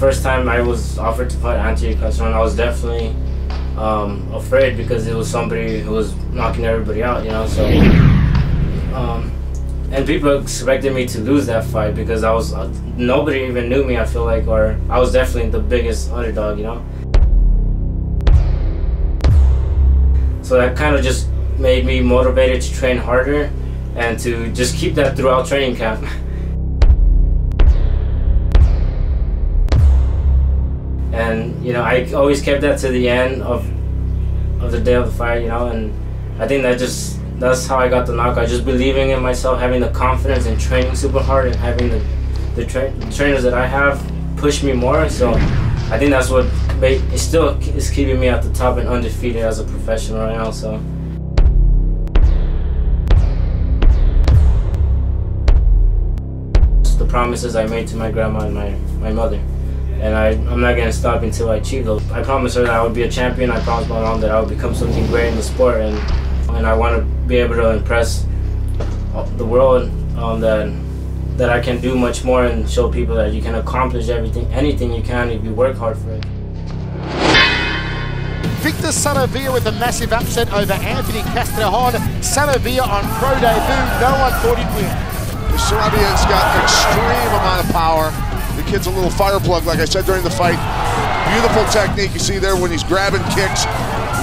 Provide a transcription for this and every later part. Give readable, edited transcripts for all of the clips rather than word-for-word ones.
first time I was offered to fight Anthony Castron, I was definitely afraid because it was somebody who was knocking everybody out, you know. So, and people expected me to lose that fight because nobody even knew me. I feel like, or I was definitely the biggest underdog, you know. So that kind of just made me motivated to train harder and to just keep that throughout training camp. And you know, I always kept that to the end of the day of the fight, you know, and I think that's how I got the knockout. Just believing in myself, having the confidence and training super hard, and having the trainers that I have push me more. So I think that's what it still is keeping me at the top and undefeated as a professional right now. So. The promises I made to my grandma and my mother. And I'm not going to stop until I achieve those. I promised her that I would be a champion. I promised my mom that I would become something great in the sport. And I want to be able to impress the world that I can do much more and show people that you can accomplish anything you can if you work hard for it. Victor Saravia with a massive upset over Anthony Castron. Saravia on pro debut. No one thought he'd win. Saravia's got an extreme amount of power. The kid's a little fire plug, like I said during the fight. Beautiful technique you see there when he's grabbing kicks,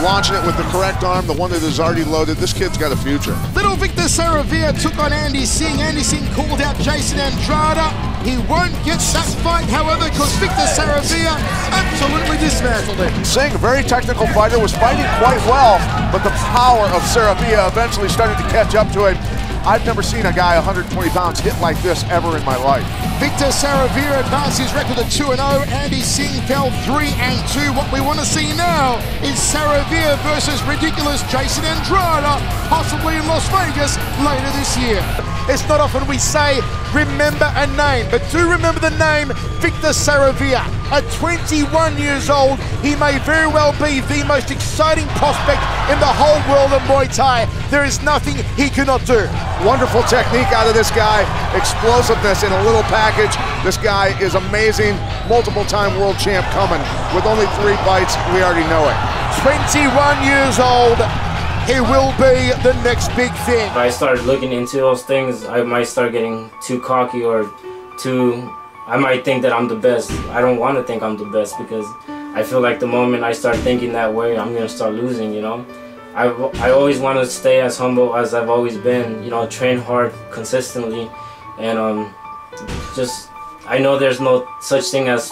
launching it with the correct arm, the one that is already loaded. This kid's got a future. Little Victor Saravia took on Andy Singh. Andy Singh called out Jason Andrade. He won't get that fight, however, because Victor Saravia absolutely dismantled him. Singh, a very technical fighter, was fighting quite well, but the power of Saravia eventually started to catch up to him. I've never seen a guy 120 pounds hit like this ever in my life. Victor Saravia advanced his record to 2-0. Andy Singh fell 3-2. What we want to see now is Saravia versus ridiculous Jason Andrade, possibly in Las Vegas later this year. It's not often we say remember a name, but do remember the name Victor Saravia. At 21 years old, he may very well be the most exciting prospect in the whole world of Muay Thai. There is nothing he cannot do. Wonderful technique out of this guy, explosiveness in a little package. This guy is amazing, multiple-time world champ coming. With only 3 fights, we already know it. 21 years old, he will be the next big thing. If I start looking into those things, I might start getting too cocky or I might think that I'm the best. I don't want to think I'm the best because I feel like the moment I start thinking that way, I'm going to start losing, you know. I always want to stay as humble as I've always been, you know, train hard consistently, and I know there's no such thing as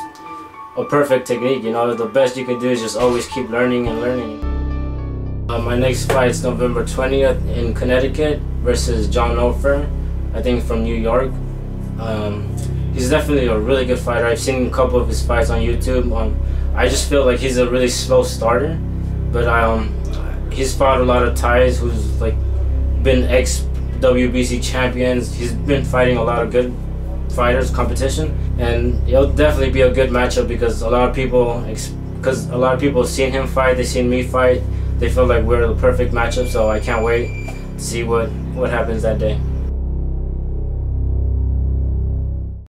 a perfect technique, you know. The best you can do is just always keep learning and learning. My next fight is November 20th in Connecticut versus John Nofer, I think from New York. He's definitely a really good fighter. I've seen a couple of his fights on YouTube. I just feel like he's a really slow starter, but he's fought a lot of Thais who's like been ex-WBC champions. He's been fighting a lot of good fighters, competition, and it'll definitely be a good matchup because a lot of people have seen him fight, they've seen me fight, they feel like we're the perfect matchup. So I can't wait to see what happens that day.